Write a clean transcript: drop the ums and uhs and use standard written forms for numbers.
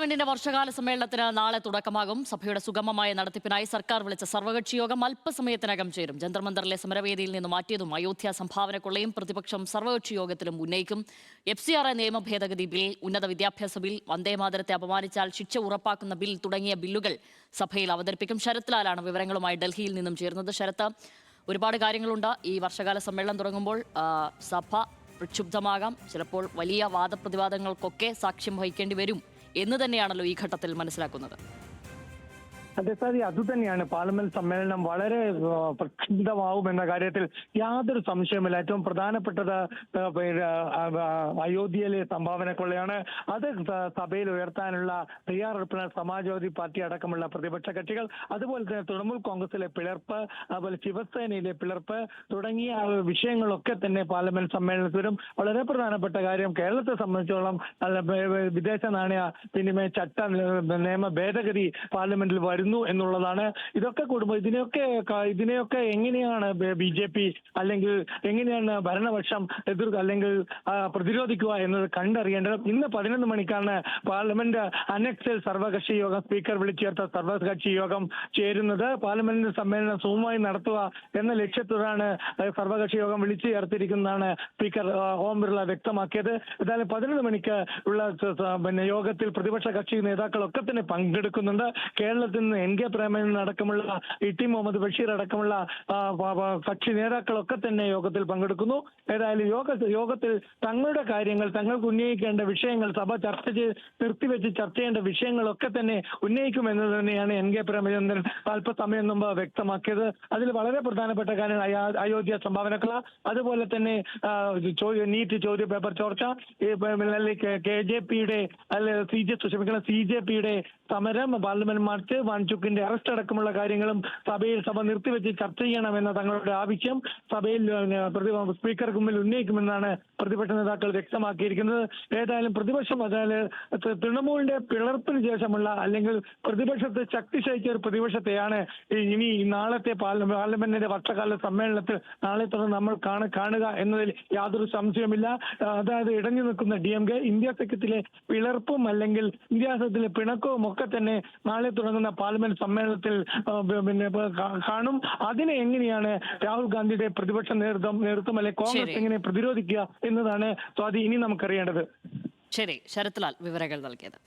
പാർലമെന്റിന്റെ വർഷകാല സമ്മേളനത്തിന് നാളെ തുടക്കമാകും. സഭയുടെ സുഗമമായ നടത്തിപ്പിനായി സർക്കാർ വിളിച്ച സർവകക്ഷി യോഗം അല്പസമയത്തിനകം ചേരും. ജന്തർ മന്ദറിലെ സമരവേദിയിൽ നിന്ന് മാറ്റിയതും അയോധ്യ സംഭാവന കൊള്ളയും പ്രതിപക്ഷം സർവകക്ഷി യോഗത്തിലും ഉന്നയിക്കും. FCRA നിയമ ഭേദഗതി ബിൽ, ഉന്നത വിദ്യാഭ്യാസ ബിൽ, വന്ദേമാതരത്തെ അപമാനിച്ചാൽ ശിക്ഷ ഉറപ്പാക്കുന്ന ബിൽ തുടങ്ങിയ ബില്ലുകൾ സഭയിൽ അവതരിപ്പിക്കും. ശരത് ലാലാണ് വിവരങ്ങളുമായി ഡൽഹിയിൽ നിന്നും ചേരുന്നത്. ശരത്ത്, ഒരുപാട് കാര്യങ്ങളുണ്ട്. ഈ വർഷകാല സമ്മേളനം തുടങ്ങുമ്പോൾ സഭ പ്രക്ഷുബ്ധമാകാം, ചിലപ്പോൾ വലിയ വാദപ്രതിവാദങ്ങൾക്കൊക്കെ സാക്ഷ്യം വഹിക്കേണ്ടി വരും എന്ന് തന്നെയാണല്ലോ ഈ ഘട്ടത്തിൽ മനസ്സിലാക്കുന്നത്. അതെ സാരി, അതുതന്നെയാണ്. പാർലമെന്റ് സമ്മേളനം വളരെ പ്രക്ഷുബ്ധമാവുമെന്ന കാര്യത്തിൽ യാതൊരു സംശയമില്ല. ഏറ്റവും പ്രധാനപ്പെട്ടത് അയോധ്യയിലെ സംഭാവന കൊള്ളയാണ്. അത് സഭയിൽ ഉയർത്താനുള്ള തയ്യാറെടുപ്പിന് സമാജ്വാദി പാർട്ടി അടക്കമുള്ള പ്രതിപക്ഷ കക്ഷികൾ, അതുപോലെ തന്നെ തൃണമൂൽ കോൺഗ്രസിലെ പിളർപ്പ്, അതുപോലെ ശിവസേനയിലെ പിളർപ്പ് തുടങ്ങിയ വിഷയങ്ങളൊക്കെ തന്നെ പാർലമെന്റ് സമ്മേളനത്തിൽ വരും. വളരെ പ്രധാനപ്പെട്ട കാര്യം, കേരളത്തെ സംബന്ധിച്ചോളം വിദേശ നാണയ വിനിമയ ചട്ട നിയമ ഭേദഗതി പാർലമെന്റിൽ വരുന്നു എന്നുള്ളതാണ്. ഇതൊക്കെ കൂടുമ്പോൾ ഇതിനെയൊക്കെ എങ്ങനെയാണ് BJP അല്ലെങ്കിൽ എങ്ങനെയാണ് ഭരണപക്ഷം അല്ലെങ്കിൽ പ്രതിരോധിക്കുക എന്നത് കണ്ടറിയേണ്ടത്. ഇന്ന് 11 മണിക്കാണ് പാർലമെന്റ് അനക്സിൽ സർവകക്ഷി യോഗം, സ്പീക്കർ വിളിച്ചു ചേർത്ത സർവകക്ഷി യോഗം ചേരുന്നത്. പാർലമെന്റ് സമ്മേളനം സുഗമമായി നടത്തുക എന്ന ലക്ഷ്യത്തോടാണ് സർവകക്ഷി യോഗം വിളിച്ചു ചേർത്തിരിക്കുന്നതാണ് സ്പീക്കർ ഓം ബിർള വ്യക്തമാക്കിയത്. എന്തായാലും 11 മണിക്ക് ഉള്ള യോഗത്തിൽ പ്രതിപക്ഷ കക്ഷി നേതാക്കളൊക്കെ തന്നെ പങ്കെടുക്കുന്നുണ്ട്. കേരളത്തിൽ നിന്ന് NK പ്രേമചന്ദ്രൻ അടക്കമുള്ള ടി മുഹമ്മദ് ബഷീർ അടക്കമുള്ള കക്ഷി നേതാക്കളൊക്കെ തന്നെ യോഗത്തിൽ പങ്കെടുക്കുന്നു. ഏതായാലും യോഗത്തിൽ തങ്ങളുടെ കാര്യങ്ങൾ, തങ്ങൾക്ക് ഉന്നയിക്കേണ്ട വിഷയങ്ങൾ, സഭ നിർത്തിവെച്ച് ചർച്ച ചെയ്യേണ്ട വിഷയങ്ങളൊക്കെ തന്നെ ഉന്നയിക്കുമെന്നത് തന്നെയാണ് NK പ്രേമചന്ദ്രൻ അല്പസമയം മുമ്പ് വ്യക്തമാക്കിയത്. അതിൽ വളരെ പ്രധാനപ്പെട്ട കാര്യം അയോധ്യ സംഭാവനകൾ, അതുപോലെ തന്നെ നീറ്റ് ചോദ്യ പേപ്പർ ചോർച്ച, KJPയുടെ CJPയുടെ സമരം, പാർലമെന്റ് മാർച്ച്, വാൻചുക്കിന്റെ അറസ്റ്റ് അടക്കമുള്ള കാര്യങ്ങളും സഭ നിർത്തിവെച്ച് ചർച്ച ചെയ്യണമെന്ന തങ്ങളുടെ ആവശ്യം സഭയിൽ സ്പീക്കർക്ക് മുമ്പിൽ ഉന്നയിക്കുമെന്നാണ് പ്രതിപക്ഷ നേതാക്കൾ വ്യക്തമാക്കിയിരിക്കുന്നത്. ഏതായാലും പ്രതിപക്ഷം, അതായത് തൃണമൂലിന്റെ പിളർപ്പിന് ശേഷമുള്ള അല്ലെങ്കിൽ പ്രതിപക്ഷത്തെ ശക്തി ക്ഷയിച്ച ഒരു പ്രതിപക്ഷത്തെയാണ് ഇനി നാളത്തെ പാർലമെന്റിന്റെ വർഷകാല സമ്മേളനത്തിൽ നാളെ തുടർന്ന് നമ്മൾ കാണുക എന്നതിൽ യാതൊരു സംശയമില്ല. അതായത് ഇടഞ്ഞു നിൽക്കുന്ന DMK, ഇന്ത്യ സഖ്യത്തിലെ പിളർപ്പും അല്ലെങ്കിൽ ഇന്ത്യ സഖ്യത്തിലെ പിണക്കവും ഒക്കെ തന്നെ നാളെ തുടങ്ങുന്ന പാർലമെന്റ് സമ്മേളനത്തിൽ കാണും. അതിനെ എങ്ങനെയാണ് രാഹുൽ ഗാന്ധിയുടെ പ്രതിപക്ഷ നേതൃത്വം അല്ലെ കോൺഗ്രസ് എങ്ങനെ പ്രതിരോധിക്കുക എന്നതാണ് സ്വാതി ഇനി നമുക്കറിയേണ്ടത്. ശരി, ശരത് ലാൽ വിവരങ്ങൾ നൽകിയത്.